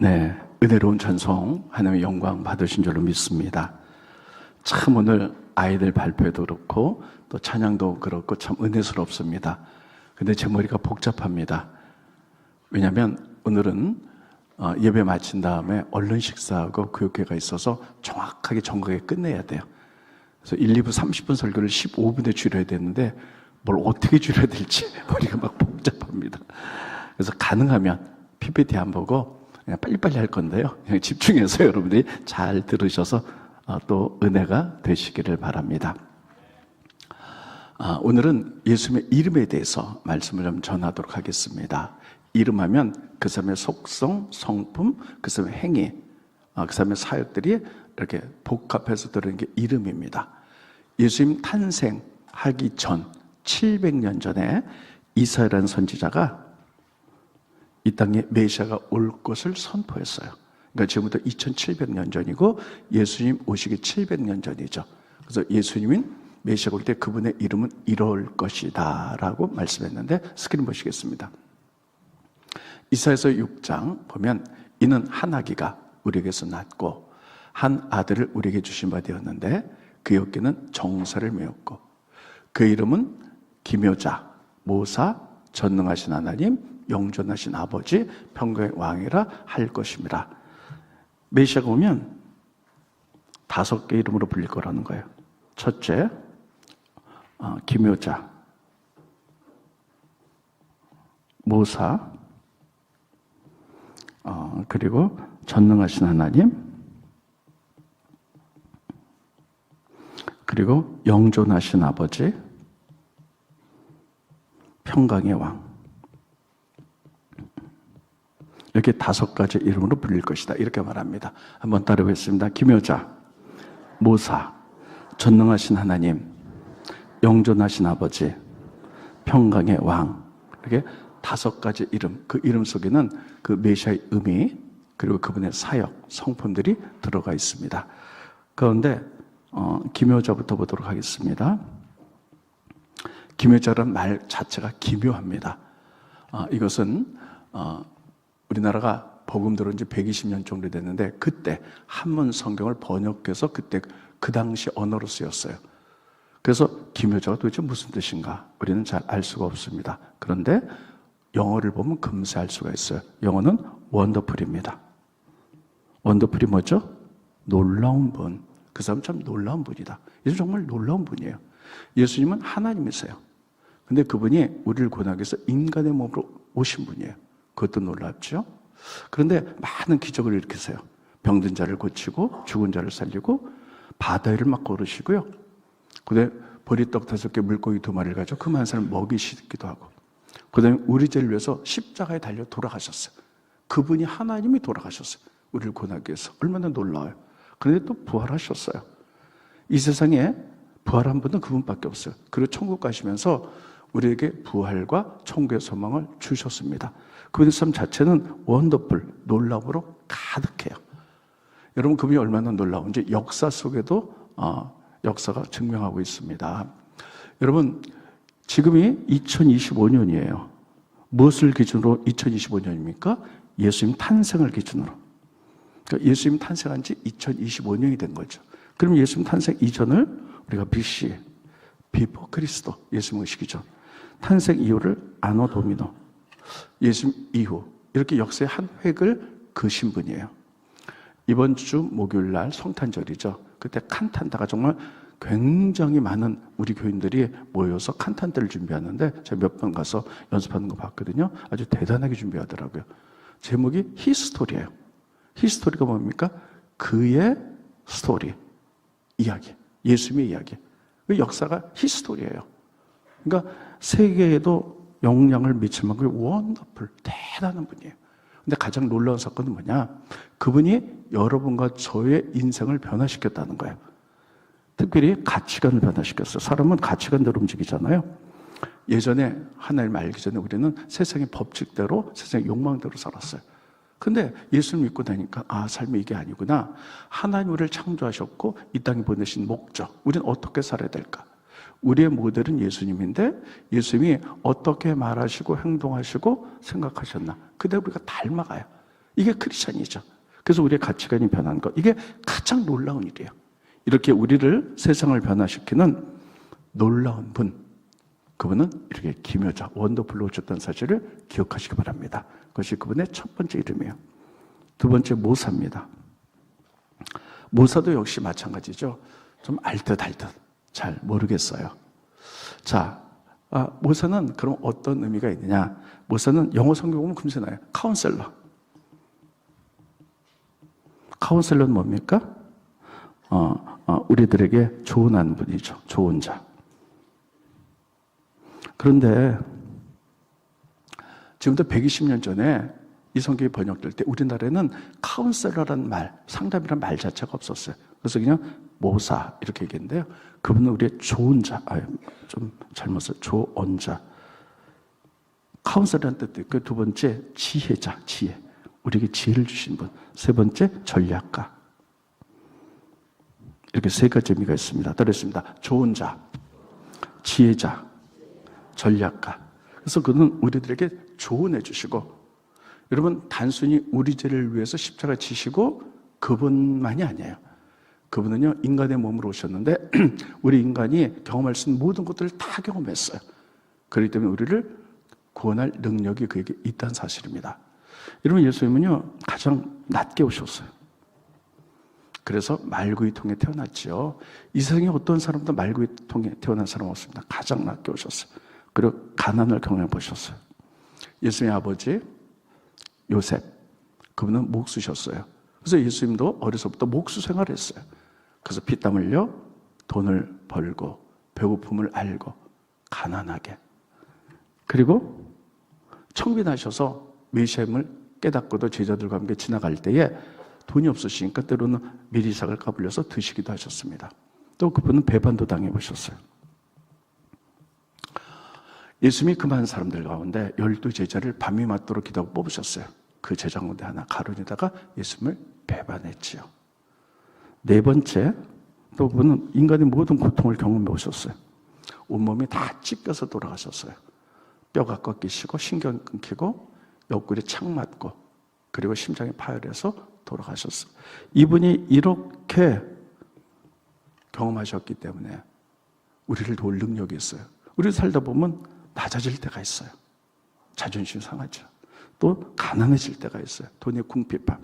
네, 은혜로운 찬송, 하나님의 영광 받으신 줄로 믿습니다. 참 오늘 아이들 발표도 그렇고 또 찬양도 그렇고 참 은혜스럽습니다. 근데 제 머리가 복잡합니다. 왜냐하면 오늘은 예배 마친 다음에 얼른 식사하고 교육회가 있어서 정확하게 정각에 끝내야 돼요. 그래서 1, 2부 30분 설교를 15분에 줄여야 되는데 뭘 어떻게 줄여야 될지 머리가 막 복잡합니다. 그래서 가능하면 PPT 안 보고 그냥 빨리빨리 할 건데요. 그냥 집중해서 여러분들이 잘 들으셔서 또 은혜가 되시기를 바랍니다. 오늘은 예수님의 이름에 대해서 말씀을 좀 전하도록 하겠습니다. 이름하면 그 사람의 속성, 성품, 그 사람의 행위, 그 사람의 사역들이 이렇게 복합해서 들어있는 게 이름입니다. 예수님 탄생하기 전 700년 전에 이사야라는 선지자가 이 땅에 메시아가 올 것을 선포했어요. 그러니까 지금부터 2700년 전이고 예수님 오시기 700년 전이죠. 그래서 예수님은 메시아가 올 때 그분의 이름은 이럴 것이다 라고 말씀했는데 스크린 보시겠습니다. 이사야서 6장 보면 이는 한 아기가 우리에게서 낳고 한 아들을 우리에게 주신 바 되었는데 그의 어깨는 정사를 메었고 그 이름은 기묘자, 모사, 전능하신 하나님, 영존하신 아버지, 평강의 왕이라 할 것입니다. 메시아가 오면 5개 이름으로 불릴 거라는 거예요. 첫째, 기묘자, 모사, 그리고 전능하신 하나님, 그리고 영존하신 아버지, 평강의 왕. 이렇게 5가지 이름으로 불릴 것이다. 이렇게 말합니다. 한번 따라해보겠습니다. 기묘자, 모사, 전능하신 하나님, 영존하신 아버지, 평강의 왕. 이렇게 5가지 이름, 그 이름 속에는 그 메시아의 의미, 그리고 그분의 사역, 성품들이 들어가 있습니다. 그런데 기묘자부터 보도록 하겠습니다. 기묘자라는 말 자체가 기묘합니다. 이것은 우리나라가 복음 들어온 지 120년 정도 됐는데 그때 한문 성경을 번역해서 그때 그 당시 언어로 쓰였어요. 그래서 기묘자가 도대체 무슨 뜻인가? 우리는 잘 알 수가 없습니다. 그런데 영어를 보면 금세 알 수가 있어요. 영어는 원더풀입니다. 원더풀이 뭐죠? 놀라운 분. 그 사람 참 놀라운 분이다. 예수님 정말 놀라운 분이에요. 예수님은 하나님이세요. 근데 그분이 우리를 구원하기 위해서 인간의 몸으로 오신 분이에요. 그것도 놀랍죠? 그런데 많은 기적을 일으키세요. 병든 자를 고치고 죽은 자를 살리고 바다 위를 막 걸으시고요. 그다음에 보리떡 5개 물고기 2마리를 가지고 그 많은 사람을 먹이시기도 하고 그다음에 우리 죄를 위해서 십자가에 달려 돌아가셨어요. 그분이 하나님이 돌아가셨어요. 우리를 구원하기 위해서. 얼마나 놀라워요. 그런데 또 부활하셨어요. 이 세상에 부활한 분은 그분밖에 없어요. 그리고 천국 가시면서 우리에게 부활과 천국의 소망을 주셨습니다. 그분의 삶 자체는 원더풀, 놀라움으로 가득해요. 여러분 그분이 얼마나 놀라운지 역사 속에도 역사가 증명하고 있습니다. 여러분 지금이 2025년이에요. 무엇을 기준으로 2025년입니까? 예수님 탄생을 기준으로. 그러니까 예수님 탄생한 지 2025년이 된 거죠. 그럼 예수님 탄생 이전을 우리가 BC, 비포 크리스도, 예수님 오시기 전. 탄생 이후를 아노 도미노, 예수님 이후. 이렇게 역사의 한 획을 그신 분이에요. 이번 주 목요일 날 성탄절이죠. 그때 칸탄다가 정말 굉장히 많은 우리 교인들이 모여서 칸탄다를 준비하는데 제가 몇 번 가서 연습하는 거 봤거든요. 아주 대단하게 준비하더라고요. 제목이 히스토리예요. 히스토리가 뭡니까? 그의 스토리, 이야기, 예수님의 이야기. 그 역사가 히스토리예요. 그러니까 세계에도 영향을 미칠 만큼 원더풀, 대단한 분이에요. 근데 가장 놀라운 사건은 뭐냐? 그분이 여러분과 저의 인생을 변화시켰다는 거예요. 특별히 가치관을 변화시켰어요. 사람은 가치관대로 움직이잖아요. 예전에 하나님을 알기 전에 우리는 세상의 법칙대로, 세상의 욕망대로 살았어요. 근데 예수를 믿고 나니까 삶이 이게 아니구나. 하나님 우리를 창조하셨고 이 땅에 보내신 목적, 우리는 어떻게 살아야 될까? 우리의 모델은 예수님인데 예수님이 어떻게 말하시고 행동하시고 생각하셨나? 그대로 우리가 닮아가요. 이게 크리스찬이죠. 그래서 우리의 가치관이 변한 것, 이게 가장 놀라운 일이에요. 이렇게 우리를, 세상을 변화시키는 놀라운 분, 그분은 이렇게 기묘자, 원더풀로 오셨다는 사실을 기억하시기 바랍니다. 그것이 그분의 첫 번째 이름이에요. 두 번째, 모사입니다. 모사도 역시 마찬가지죠. 좀 알듯 알듯 잘 모르겠어요. 자, 모사는 그럼 어떤 의미가 있느냐? 모사는 영어 성경 보면 금세 나요. 카운셀러. 카운셀러는 뭡니까? 우리들에게 조언하는 분이죠. 좋은 자. 그런데 지금부터 120년 전에 이 성경이 번역될 때 우리나라에는 카운셀러라는 말, 상담이라는 말 자체가 없었어요. 그래서 그냥 모사 이렇게 얘기했는데요. 그분은 우리의 좋은 자, 좀 잘못 썼어요. 좋은 자. 카운셀러라는 뜻도 있고, 두 번째 지혜자, 지혜. 우리에게 지혜를 주신 분. 세 번째 전략가. 이렇게 세 가지 의미가 있습니다. 따르겠습니다. 좋은 자, 지혜자, 전략가. 그래서 그는 우리들에게 조언해 주시고, 여러분 단순히 우리 죄를 위해서 십자가 지시고 그분만이 아니에요. 그분은요, 인간의 몸으로 오셨는데 우리 인간이 경험할 수 있는 모든 것들을 다 경험했어요. 그렇기 때문에 우리를 구원할 능력이 그에게 있다는 사실입니다. 여러분, 예수님은요 가장 낮게 오셨어요. 그래서 말구이 통에 태어났지요. 이 세상에 어떤 사람도 말구이 통에 태어난 사람 없습니다. 가장 낮게 오셨어요. 그리고 가난을 경험해 보셨어요. 예수님의 아버지 요셉, 그분은 목수셨어요. 그래서 예수님도 어려서부터 목수 생활을 했어요. 그래서 피땀 흘려 돈을 벌고 배고픔을 알고 가난하게, 그리고 청빈하셔서 메시아임을 깨닫고도 제자들과 함께 지나갈 때에 돈이 없으시니까 때로는 미리삭을 까불려서 드시기도 하셨습니다. 또 그분은 배반도 당해보셨어요. 예수님이 그 많은 사람들 가운데 12제자를 밤이 맞도록 기도하고 뽑으셨어요. 그 제자 가운데 하나 가룟유다가 예수님을 배반했지요. 네 번째, 또 그분은 인간의 모든 고통을 경험해 오셨어요. 온몸이 다 찢겨서 돌아가셨어요. 뼈가 꺾이시고 신경 끊기고 옆구리 착 맞고 그리고 심장이 파열해서 돌아가셨어요. 이분이 이렇게 경험하셨기 때문에 우리를 도울 능력이 있어요. 우리 살다 보면 낮아질 때가 있어요. 자존심 상하죠. 또 가난해질 때가 있어요. 돈의 궁핍함.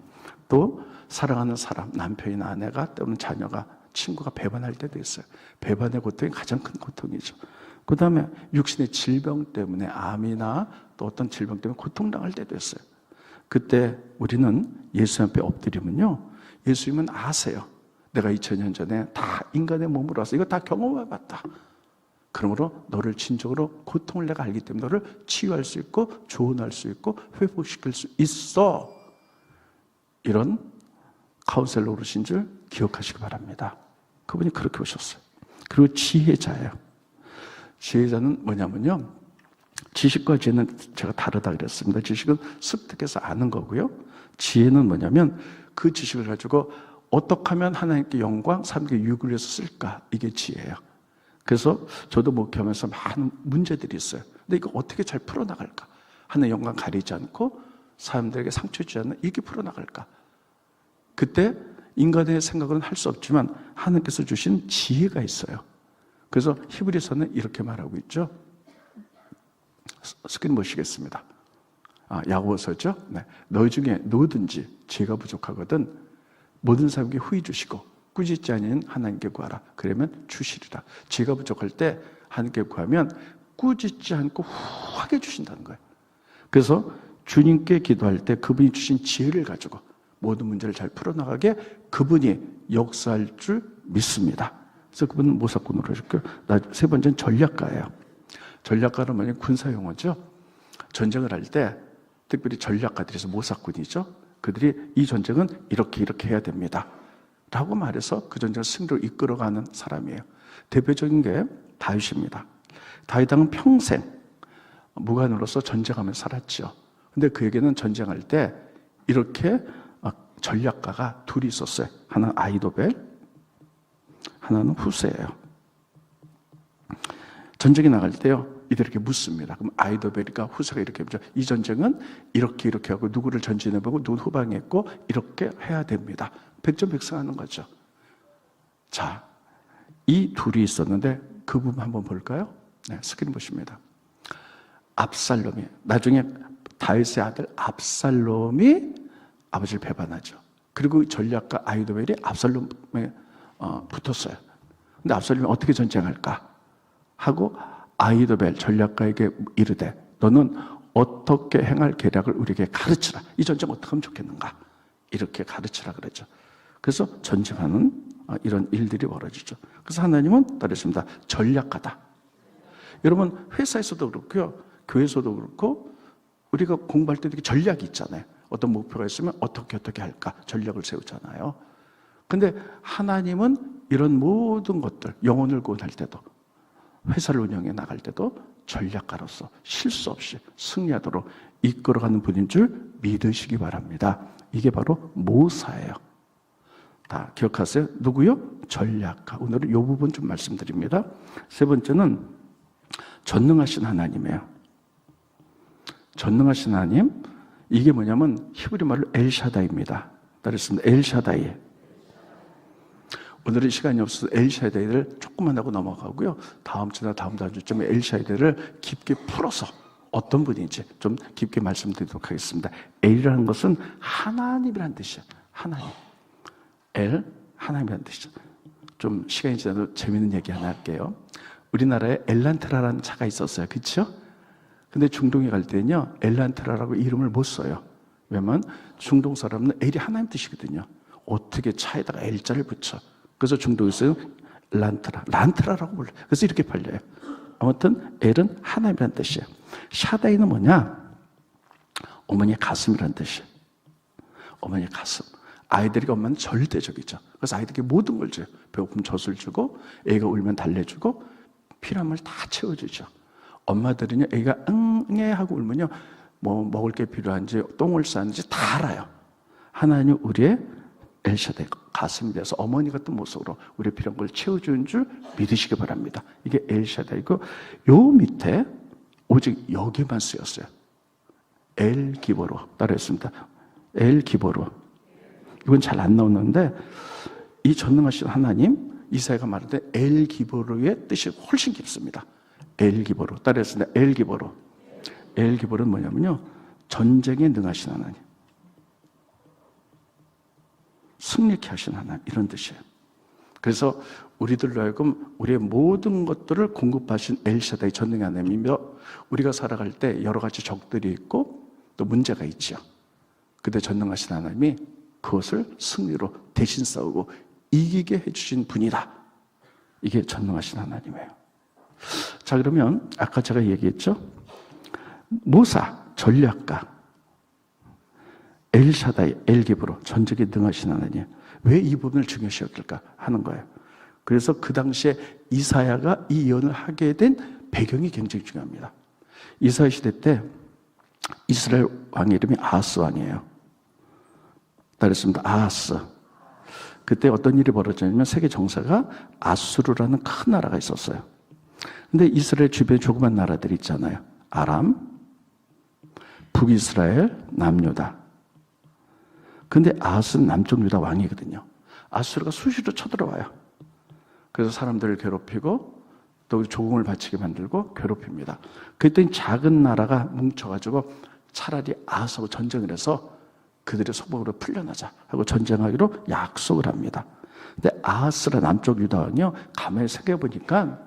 또 사랑하는 사람, 남편이나 아내가, 또는 자녀가, 친구가 배반할 때도 있어요. 배반의 고통이 가장 큰 고통이죠. 그 다음에 육신의 질병 때문에, 암이나 또 어떤 질병 때문에 고통당할 때도 있어요. 그때 우리는 예수 앞에 엎드리면요, 예수님은 아세요. 내가 2000년 전에 다 인간의 몸으로 와서 이거 다 경험해봤다. 그러므로 너를 진정으로 고통을 내가 알기 때문에 너를 치유할 수 있고 조언할 수 있고 회복시킬 수 있어. 이런 카운셀러 오르신 줄 기억하시기 바랍니다. 그분이 그렇게 오셨어요. 그리고 지혜자예요. 지혜자는 뭐냐면요, 지식과 지혜는 제가 다르다 그랬습니다. 지식은 습득해서 아는 거고요. 지혜는 뭐냐면 그 지식을 가지고 어떻게 하면 하나님께 영광, 사람에게 유익을 위해서 쓸까? 이게 지혜예요. 그래서 저도 목회하면서 많은 문제들이 있어요. 근데 이거 어떻게 잘 풀어나갈까? 하나님의 영광 가리지 않고 사람들에게 상처 주지 않는 이게 풀어나갈까? 그때 인간의 생각은 할 수 없지만 하나님께서 주신 지혜가 있어요. 그래서 히브리서는 이렇게 말하고 있죠. 스크린 보시겠습니다. 야고보서죠. 네. 너희 중에 누구든지 지혜가 부족하거든 모든 사람에게 후히 주시고 꾸짖지 아니는 하나님께 구하라. 그러면 주시리라. 지혜가 부족할 때 하나님께 구하면 꾸짖지 않고 후하게 주신다는 거예요. 그래서 주님께 기도할 때 그분이 주신 지혜를 가지고 모든 문제를 잘 풀어나가게 그분이 역사할 줄 믿습니다. 그래서 그분은 모사꾼으로 하셨고요. 세 번째는 전략가예요. 전략가는 뭐냐면 군사용어죠. 전쟁을 할 때 특별히 전략가들이 모사꾼이죠. 그들이 이 전쟁은 이렇게 해야 됩니다 라고 말해서 그 전쟁을 승리로 이끌어가는 사람이에요. 대표적인 게 다윗입니다. 다윗 왕은 평생 무관으로서 전쟁하면서 살았죠. 근데 그에게는 전쟁할 때 이렇게 전략가가 둘이 있었어요. 하나는 아히도벨, 하나는 후세예요. 전쟁에 나갈 때요, 이들에게 묻습니다. 그럼 아히도벨과 후사가 이렇게 묻죠. 이 전쟁은 이렇게 하고 누구를 전진해보고 누구 후방했고 이렇게 해야 됩니다. 백전백승하는 거죠. 자, 이 둘이 있었는데 그 부분 한번 볼까요? 네, 스크린 보십니다. 압살롬이, 나중에 다윗의 아들 압살롬이 아버지를 배반하죠. 그리고 전략가 아히도벨이 압살롬에 붙었어요. 근데 압살롬이 어떻게 전쟁할까 하고 아히도벨 전략가에게 이르되 너는 어떻게 행할 계략을 우리에게 가르치라. 이 전쟁 어떻게 하면 좋겠는가 이렇게 가르치라 그랬죠. 그래서 전쟁하는 이런 일들이 벌어지죠. 그래서 하나님은 따르십니다. 전략가다. 여러분 회사에서도 그렇고요, 교회에서도 그렇고 우리가 공부할 때도 전략이 있잖아요. 어떤 목표가 있으면 어떻게 할까 전략을 세우잖아요. 근데 하나님은 이런 모든 것들, 영혼을 구원할 때도 회사를 운영해 나갈 때도 전략가로서 실수 없이 승리하도록 이끌어가는 분인 줄 믿으시기 바랍니다. 이게 바로 모사예요. 다 기억하세요? 누구요? 전략가. 오늘은 이 부분 좀 말씀드립니다. 세 번째는 전능하신 하나님이에요. 전능하신 하나님, 이게 뭐냐면 히브리 말로 엘샤다이입니다. 따르겠습니다. 엘샤다이. 오늘은 시간이 없어서 엘샤다이를 조금만 하고 넘어가고요. 다음 주나 다음 주쯤에 엘샤다이를 깊게 풀어서 어떤 분인지 좀 깊게 말씀드리도록 하겠습니다. 엘이라는 것은 하나님이라는 뜻이에요. 하나님. 엘, 하나님이라는 뜻이죠. 좀 시간이 지나도 재밌는 얘기 하나 할게요. 우리나라에 엘란트라라는 차가 있었어요. 그렇죠? 근데 중동에 갈 때는요, 엘란트라라고 이름을 못 써요. 왜냐면 중동 사람은 엘이 하나님 뜻이거든요. 어떻게 차에다가 엘자를 붙여. 그래서 중동에서는 란트라라고 불러요. 그래서 이렇게 팔려요. 아무튼 엘은 하나님이라는 뜻이에요. 샤다이는 뭐냐? 어머니의 가슴이라는 뜻이에요. 어머니의 가슴. 아이들에게 엄마는 절대적이죠. 그래서 아이들에게 모든 걸 줘요. 배고프면 젖을 주고, 애가 울면 달래주고, 필요한 걸 다 채워주죠. 엄마들은요, 애가 응애 하고 울면요, 뭐 먹을 게 필요한지, 똥을 싸는지 다 알아요. 하나님 우리의 엘샤다이, 가슴이 돼서 어머니 같은 모습으로 우리의 필요한 걸 채워주는 줄 믿으시기 바랍니다. 이게 엘샤다이고, 요 밑에 오직 여기만 쓰였어요. 엘 기보로 따라했습니다. 엘 기보로. 이건 잘 안 나오는데 이 전능하신 하나님, 이사야가 말할 때 엘 기보로의 뜻이 훨씬 깊습니다. 엘 기보로 따라했습니다. 엘 기보로. 엘 기보로는 뭐냐면요, 전쟁에 능하신 하나님, 승리케 하신 하나님, 이런 뜻이에요. 그래서 우리들로 하여금 우리의 모든 것들을 공급하신 엘샤다이 전능의 하나님이며, 우리가 살아갈 때 여러 가지 적들이 있고 또 문제가 있죠. 그때 전능하신 하나님이 그것을 승리로 대신 싸우고 이기게 해주신 분이다. 이게 전능하신 하나님이에요. 자, 그러면 아까 제가 얘기했죠, 모사, 전략가, 엘샤다이, 엘기브로, 전적에 능하신 하나님. 왜 이 부분을 중요시 여길까 하는 거예요. 그래서 그 당시에 이사야가 이 예언을 하게 된 배경이 굉장히 중요합니다. 이사야 시대 때 이스라엘 왕의 이름이 아하스 왕이에요. 따르겠습니다. 아하스. 그때 어떤 일이 벌어졌냐면 세계 정사가 아수르라는 큰 나라가 있었어요. 근데 이스라엘 주변에 조그만 나라들이 있잖아요. 아람, 북이스라엘, 남유다. 근데 아하스는 남쪽 유다 왕이거든요. 아수르가 수시로 쳐들어와요. 그래서 사람들을 괴롭히고 또 조공을 바치게 만들고 괴롭힙니다. 그랬더니 작은 나라가 뭉쳐가지고 차라리 아하스하고 전쟁을 해서 그들의 소복으로 풀려나자 하고 전쟁하기로 약속을 합니다. 근데 아하스라 남쪽 유다 왕이요, 가만히 생각해보니까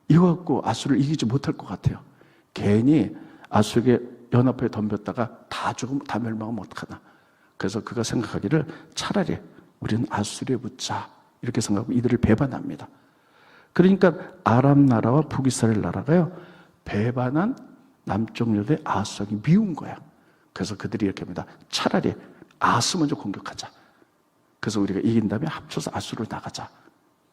이거 갖고 아수르를 이기지 못할 것 같아요. 괜히 아수르에게 연합해 덤볐다가 다 죽으면, 다 멸망하면 어떡하나. 그래서 그가 생각하기를 차라리 우리는 아수르에 붙자 이렇게 생각하고 이들을 배반합니다. 그러니까 아람 나라와 북이스라엘 나라가요, 배반한 남쪽 유다의 아하스 왕이 미운 거야. 그래서 그들이 이렇게 합니다. 차라리 아하스 먼저 공격하자. 그래서 우리가 이긴 다음에 합쳐서 아수르로 나가자.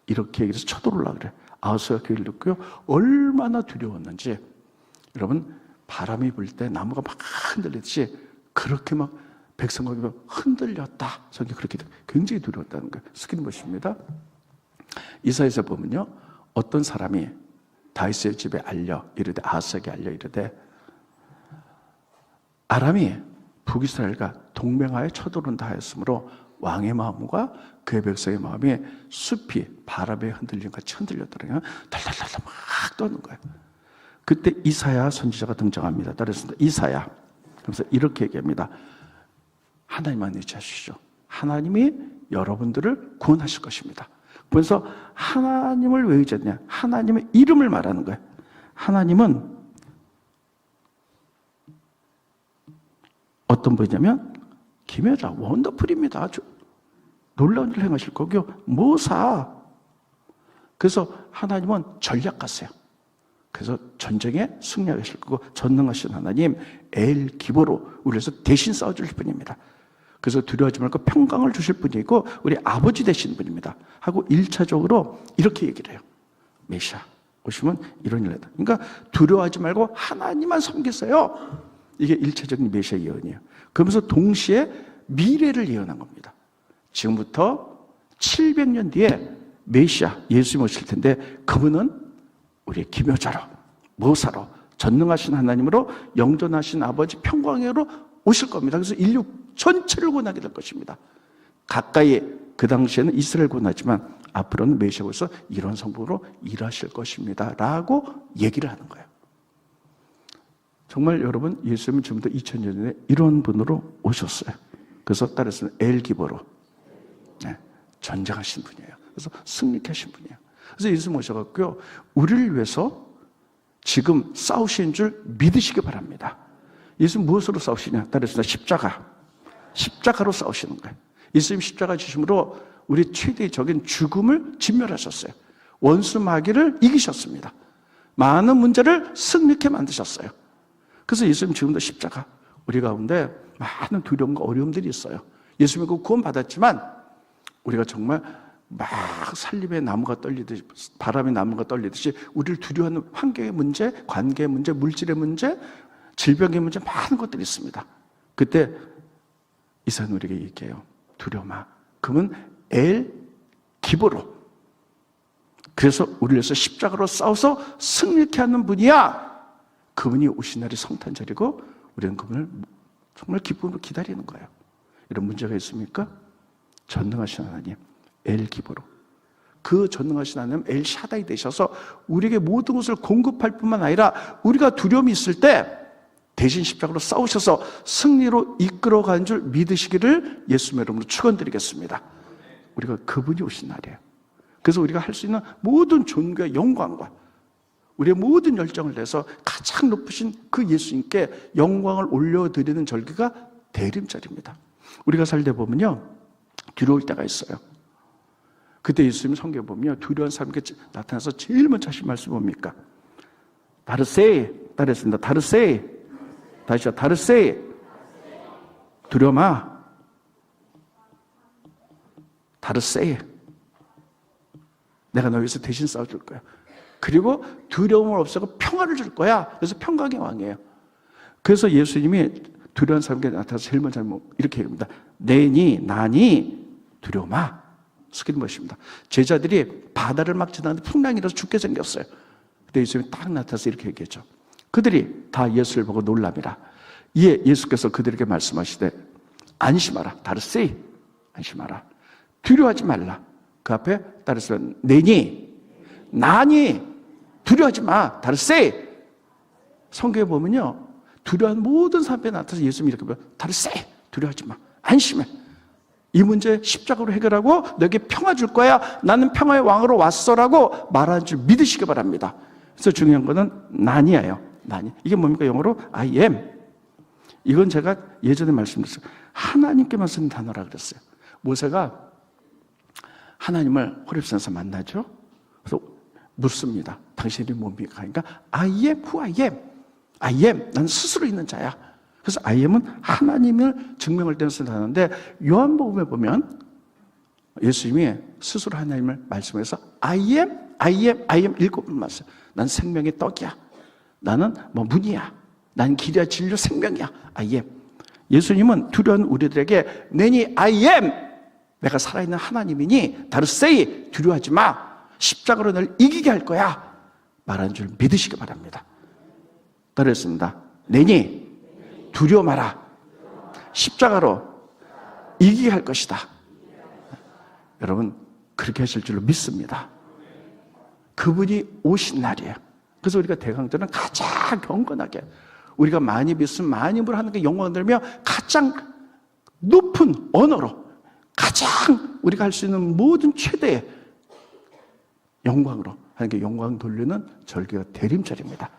이렇게 얘기해서 쳐들어오려고 그래. 아하스가 그 일을 듣고요, 얼마나 두려웠는지. 여러분, 바람이 불 때 나무가 막 흔들리듯이 그렇게 막 백성과 흔들렸다. 성경이 그렇게 굉장히 두려웠다는 거예요. 스크린 보십니다. 이사야서 보면요, 어떤 사람이 다윗의 집에 알려 이르되, 아하스에게 알려 이르되, 아람이 북이스라엘과 동맹하여 쳐들어온다 하였으므로 왕의 마음과 그의 백성의 마음이 숲이 바람에 흔들린 같이 흔들렸더래요. 달달달달 막 떠는 거예요. 그때 이사야 선지자가 등장합니다. 따라서 이사야, 그래서 이렇게 얘기합니다. 하나님만 의지하시죠. 하나님이 여러분들을 구원하실 것입니다. 그래서 하나님을 왜 의지하냐? 하나님의 이름을 말하는 거예요. 하나님은 어떤 분이냐면 기묘자, 원더풀입니다. 아주 놀라운 일을 행하실 거고요. 모사. 그래서 하나님은 전략가세요. 그래서 전쟁에 승리하실 거고, 전능하신 하나님 엘 기보로 우리 위해서 대신 싸워줄 분입니다. 그래서 두려워하지 말고 평강을 주실 분이고 우리 아버지 되신 분입니다 하고 1차적으로 이렇게 얘기를 해요. 메시아 오시면 이런 일을 한다. 그러니까 두려워하지 말고 하나님만 섬기세요. 이게 1차적인 메시아 예언이에요. 그러면서 동시에 미래를 예언한 겁니다. 지금부터 700년 뒤에 메시아 예수님 오실 텐데, 그분은 우리의 기묘자로, 모사로, 전능하신 하나님으로, 영존하신 아버지 평강으로 오실 겁니다. 그래서 인류 전체를 구원하게 될 것입니다. 가까이 그 당시에는 이스라엘 구원하지만 앞으로는 메시아로서 이런 성품으로 일하실 것입니다 라고 얘기를 하는 거예요. 정말 여러분, 예수님은 지금부터 2000년 전에 이런 분으로 오셨어요. 그래서 따라서 엘기보로, 네, 전쟁하신 분이에요. 그래서 승리케 하신 분이에요. 그래서 예수님 오셔갖고요, 우리를 위해서 지금 싸우시는 줄 믿으시기 바랍니다. 예수님 무엇으로 싸우시냐? 따라서 십자가로 싸우시는 거예요. 예수님 십자가 지심으로 우리 최대적인 죽음을 진멸하셨어요. 원수 마귀를 이기셨습니다. 많은 문제를 승리케 만드셨어요. 그래서 예수님 지금도 십자가, 우리 가운데 많은 두려움과 어려움들이 있어요. 예수님 구원 받았지만 우리가 정말 막 살림의 나무가 떨리듯이, 바람의 나무가 떨리듯이 우리를 두려워하는 환경의 문제, 관계의 문제, 물질의 문제, 질병의 문제, 많은 것들이 있습니다. 그때 이사야는 우리에게 얘기해요. 두려워 마. 그러면 엘 기보로, 그래서 우리를 위해서 십자가로 싸워서 승리케 하는 분이야. 그분이 오신 날이 성탄절이고 우리는 그분을 정말 기쁨으로 기다리는 거예요. 이런 문제가 있습니까? 전능하신 하나님 엘 기보로, 그 전능하신 하나님 엘 샤다이 되셔서 우리에게 모든 것을 공급할 뿐만 아니라 우리가 두려움이 있을 때 대신 십자가로 싸우셔서 승리로 이끌어가는 줄 믿으시기를 예수님의 이름으로 축원드리겠습니다. 우리가 그분이 오신 날이에요. 그래서 우리가 할 수 있는 모든 존귀와 영광과 우리의 모든 열정을 내서 가장 높으신 그 예수님께 영광을 올려드리는 절기가 대림절입니다. 우리가 살다 보면요, 두려울 때가 있어요. 그때 예수님 성경에 보면 두려운 사람에게 나타나서 제일 먼저 하신 말씀이 뭡니까? 다르세이, 따르했습니다. 다르세이, 다시요, 다르세이, 두려워 마. 다르세이, 내가 너희 위해서 대신 싸워줄 거야. 그리고 두려움을 없애고 평화를 줄 거야. 그래서 평강의 왕이에요. 그래서 예수님이 두려운 사람에게 나타나서 제일 먼저 이렇게 얘기합니다. 나니 두려워 마. 스키는 것입니다. 제자들이 바다를 막 지나는데 풍랑이 일어서 죽게 생겼어요. 근데 예수님이 딱 나타나서 이렇게 얘기했죠. 그들이 다 예수를 보고 놀랍니다. 이에 예수께서 그들에게 말씀하시되 안심하라. 다르세이, 안심하라. 두려워하지 말라. 그 앞에 따라서 나니 두려워하지 마. 다르세이. 성경에 보면요, 두려운 모든 사람에 나타나서 예수님이 이렇게 보면 다르세이, 두려워하지 마. 안심해. 이 문제 십자가로 해결하고 너에게 평화 줄 거야. 나는 평화의 왕으로 왔어라고 말하는 줄 믿으시기 바랍니다. 그래서 중요한 거는 나니예요. 나니. 이게 뭡니까? 영어로 I am. 이건 제가 예전에 말씀드렸어요. 하나님께만 쓰는 단어라 그랬어요. 모세가 하나님을 호렙산에서 만나죠. 그래서 묻습니다. 당신이 뭡니까? 그러니까 I am who I am. I am. 난 스스로 있는 자야. 그래서 I am은 하나님을 증명할 때는 쓰는 단어인데, 요한복음에 보면 예수님이 스스로 하나님을 말씀해서 I am, I am, I am 7번 말씀. 난 생명의 떡이야. 나는 문이야. 난 길이야, 진리야, 생명이야. I am. 예수님은 두려운 우리들에게 내니 I am. 내가 살아있는 하나님이니 다르세이, 두려워하지 마. 십자가로 널 이기게 할 거야. 말한 줄 믿으시기 바랍니다. 따르겠습니다. 내니 두려워 마라. 십자가로 이기게 할 것이다. 여러분, 그렇게 하실 줄로 믿습니다. 그분이 오신 날이에요. 그래서 우리가 대강절은 가장 경건하게, 우리가 많이 믿으면 많이 물 하나님께 영광을 들며 가장 높은 언어로 가장 우리가 할 수 있는 모든 최대의 영광으로 하나님께 영광 돌리는 절기가 대림절입니다.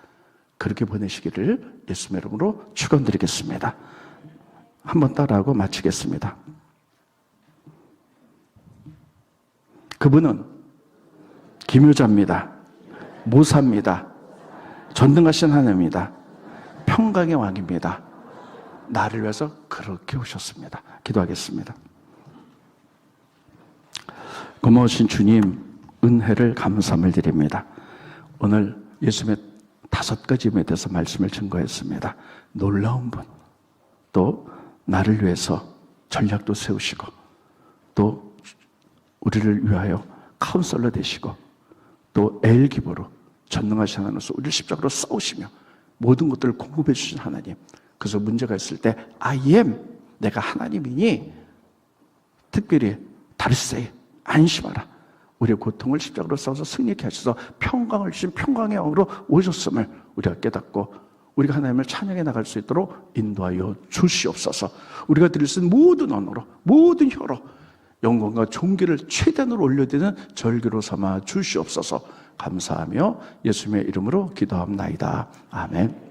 그렇게 보내시기를 예수님의 이름으로 축원드리겠습니다. 한번 따라하고 마치겠습니다. 그분은 기묘자입니다. 모사입니다. 전능하신 하나님입니다. 평강의 왕입니다. 나를 위해서 그렇게 오셨습니다. 기도하겠습니다. 고마우신 주님, 은혜를 감사함을 드립니다. 오늘 예수님의 5가지 임에 대해서 말씀을 증거했습니다. 놀라운 분, 또 나를 위해서 전략도 세우시고, 또 우리를 위하여 카운셀러 되시고, 또 엘기보로 전능하신 하나님으로서 우리를 십자가로 싸우시며 모든 것들을 공급해 주신 하나님. 그래서 문제가 있을 때 I am, 내가 하나님이니 특별히 다르세요, 안심하라. 우리의 고통을 십자가로 싸워서 승리케 하셔서 평강을 주신 평강의 왕으로 오셨음을 우리가 깨닫고 우리가 하나님을 찬양해 나갈 수 있도록 인도하여 주시옵소서. 우리가 드릴 수 있는 모든 언어로, 모든 혀로 영광과 존귀를 최대한으로 올려드리는 절기로 삼아 주시옵소서. 감사하며 예수님의 이름으로 기도합나이다. 아멘.